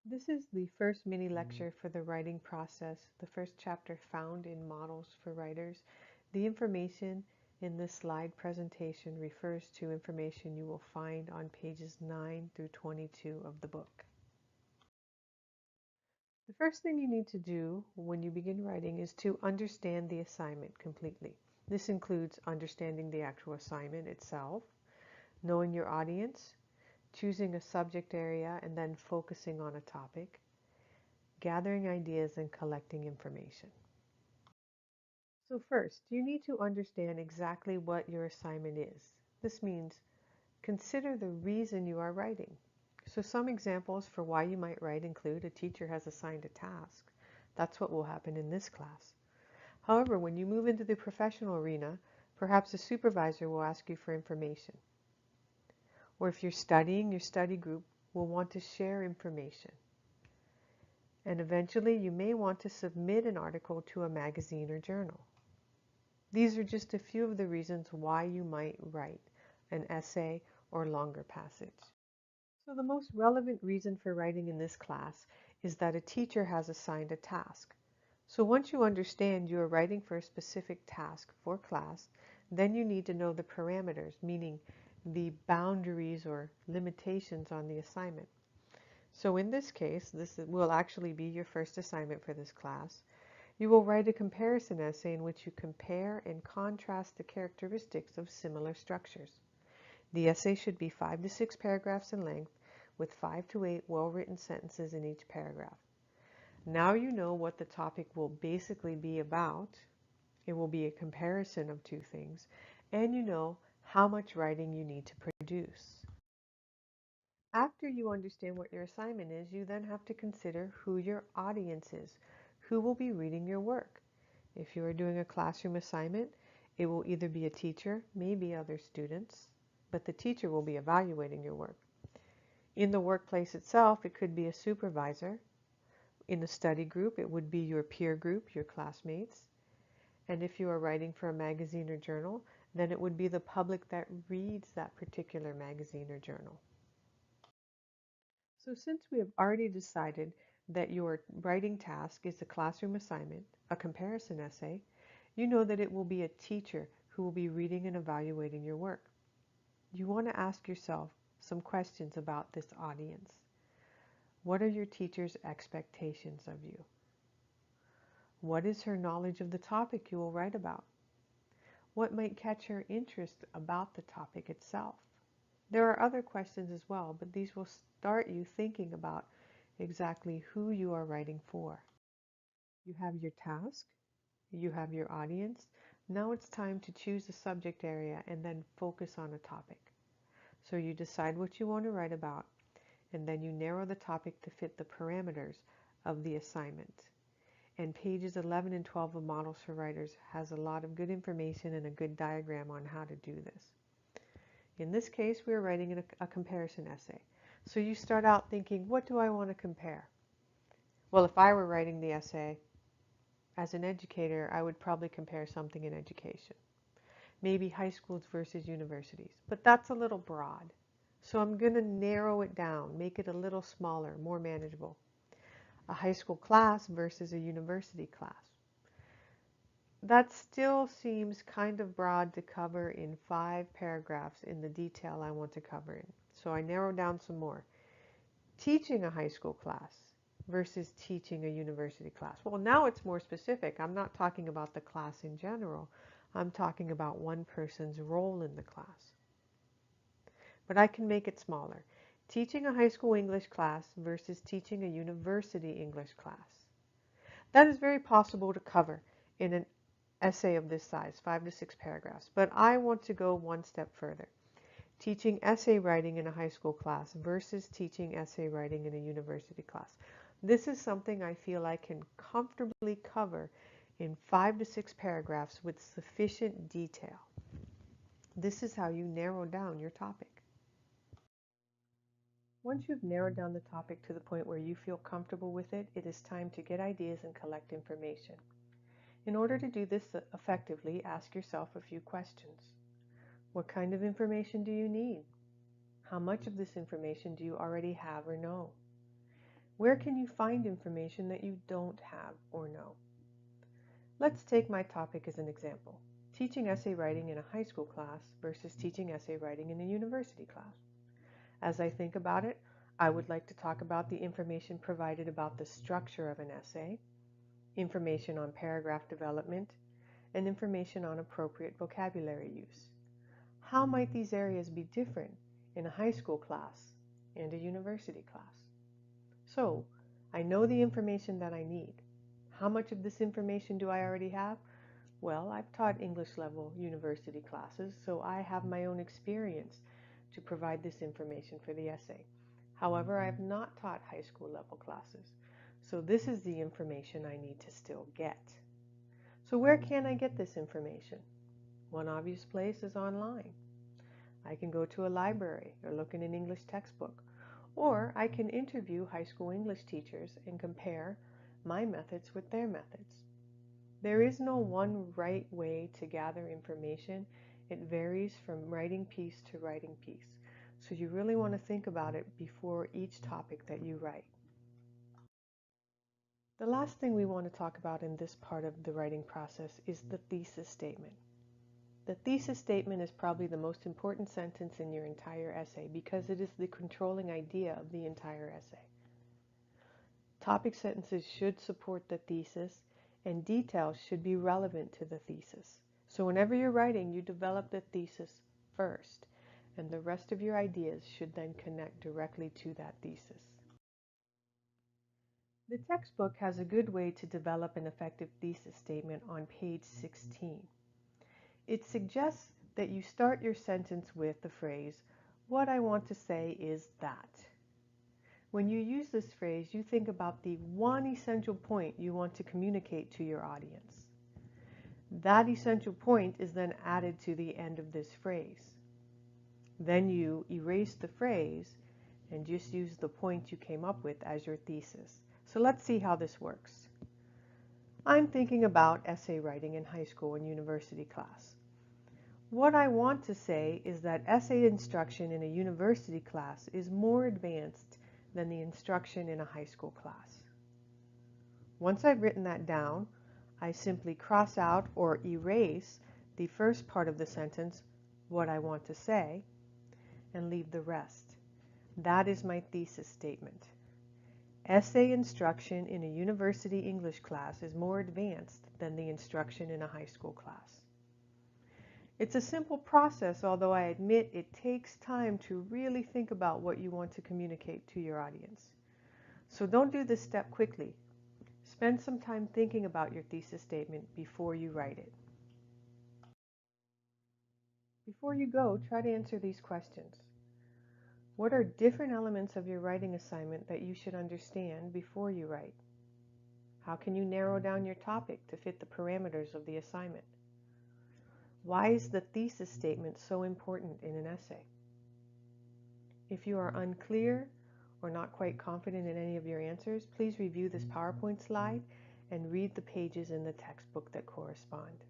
This is the first mini lecture for the writing process, the first chapter found in Models for Writers. The information in this slide presentation refers to information you will find on pages 9 through 22 of the book. The first thing you need to do when you begin writing is to understand the assignment completely. This includes understanding the actual assignment itself, knowing your audience, choosing a subject area and then focusing on a topic, gathering ideas and collecting information. So first, you need to understand exactly what your assignment is. This means consider the reason you are writing. So some examples for why you might write include a teacher has assigned a task. That's what will happen in this class. However, when you move into the professional arena, perhaps a supervisor will ask you for information. Or if you're studying, your study group will want to share information. And eventually you may want to submit an article to a magazine or journal. These are just a few of the reasons why you might write an essay or longer passage. So the most relevant reason for writing in this class is that a teacher has assigned a task. So once you understand you are writing for a specific task for class, then you need to know the parameters, meaning the boundaries or limitations on the assignment. So in this case, this will actually be your first assignment for this class. You will write a comparison essay in which you compare and contrast the characteristics of similar structures. The essay should be 5 to 6 paragraphs in length with 5 to 8 well-written sentences in each paragraph. Now you know what the topic will basically be about. It will be a comparison of two things, and you know how much writing you need to produce. After you understand what your assignment is, you then have to consider who your audience is, who will be reading your work. If you are doing a classroom assignment, it will either be a teacher, maybe other students, but the teacher will be evaluating your work. In the workplace itself, it could be a supervisor. In a study group, it would be your peer group, your classmates. And if you are writing for a magazine or journal, then it would be the public that reads that particular magazine or journal. So since we have already decided that your writing task is a classroom assignment, a comparison essay, you know that it will be a teacher who will be reading and evaluating your work. You want to ask yourself some questions about this audience. What are your teacher's expectations of you? What is her knowledge of the topic you will write about? What might catch her interest about the topic itself? There are other questions as well, but these will start you thinking about exactly who you are writing for. You have your task, you have your audience. Now it's time to choose a subject area and then focus on a topic. So you decide what you want to write about, and then you narrow the topic to fit the parameters of the assignment. And pages 11 and 12 of Models for Writers has a lot of good information and a good diagram on how to do this. In this case, we are writing a comparison essay. So you start out thinking, what do I want to compare? Well, if I were writing the essay as an educator, I would probably compare something in education. Maybe high schools versus universities. But that's a little broad. So I'm going to narrow it down, make it a little smaller, more manageable. A high school class versus a university class. That still seems kind of broad to cover in 5 paragraphs in the detail I want to cover in. So I narrow down some more. Teaching a high school class versus teaching a university class. Well, now it's more specific. I'm not talking about the class in general. I'm talking about one person's role in the class. But I can make it smaller. Teaching a high school English class versus teaching a university English class. That is very possible to cover in an essay of this size, 5 to 6 paragraphs. But I want to go one step further. Teaching essay writing in a high school class versus teaching essay writing in a university class. This is something I feel I can comfortably cover in 5 to 6 paragraphs with sufficient detail. This is how you narrow down your topic. Once you've narrowed down the topic to the point where you feel comfortable with it, it is time to get ideas and collect information. In order to do this effectively, ask yourself a few questions. What kind of information do you need? How much of this information do you already have or know? Where can you find information that you don't have or know? Let's take my topic as an example. Teaching essay writing in a high school class versus teaching essay writing in a university class. As I think about it, I would like to talk about the information provided about the structure of an essay, information on paragraph development, and information on appropriate vocabulary use. How might these areas be different in a high school class and a university class? So, I know the information that I need. How much of this information do I already have? Well, I've taught English level university classes, so I have my own experience to provide this information for the essay. However, I have not taught high school level classes, so this is the information I need to still get. So where can I get this information? One obvious place is online. I can go to a library or look in an English textbook, or I can interview high school English teachers and compare my methods with their methods. There is no one right way to gather information. It varies from writing piece to writing piece. So you really want to think about it before each topic that you write. The last thing we want to talk about in this part of the writing process is the thesis statement. The thesis statement is probably the most important sentence in your entire essay because it is the controlling idea of the entire essay. Topic sentences should support the thesis, and details should be relevant to the thesis. So whenever you're writing, you develop the thesis first, and the rest of your ideas should then connect directly to that thesis. The textbook has a good way to develop an effective thesis statement on page 16. It suggests that you start your sentence with the phrase, "What I want to say is that." When you use this phrase, you think about the one essential point you want to communicate to your audience. That essential point is then added to the end of this phrase. Then you erase the phrase and just use the point you came up with as your thesis. So let's see how this works. I'm thinking about essay writing in high school and university class. What I want to say is that essay instruction in a university class is more advanced than the instruction in a high school class. Once I've written that down, I simply cross out or erase the first part of the sentence, "what I want to say," and leave the rest. That is my thesis statement. Essay instruction in a university English class is more advanced than the instruction in a high school class. It's a simple process, although I admit it takes time to really think about what you want to communicate to your audience. So don't do this step quickly. Spend some time thinking about your thesis statement before you write it. Before you go, try to answer these questions. What are different elements of your writing assignment that you should understand before you write? How can you narrow down your topic to fit the parameters of the assignment? Why is the thesis statement so important in an essay? If you are unclear or not quite confident in any of your answers, please review this PowerPoint slide and read the pages in the textbook that correspond.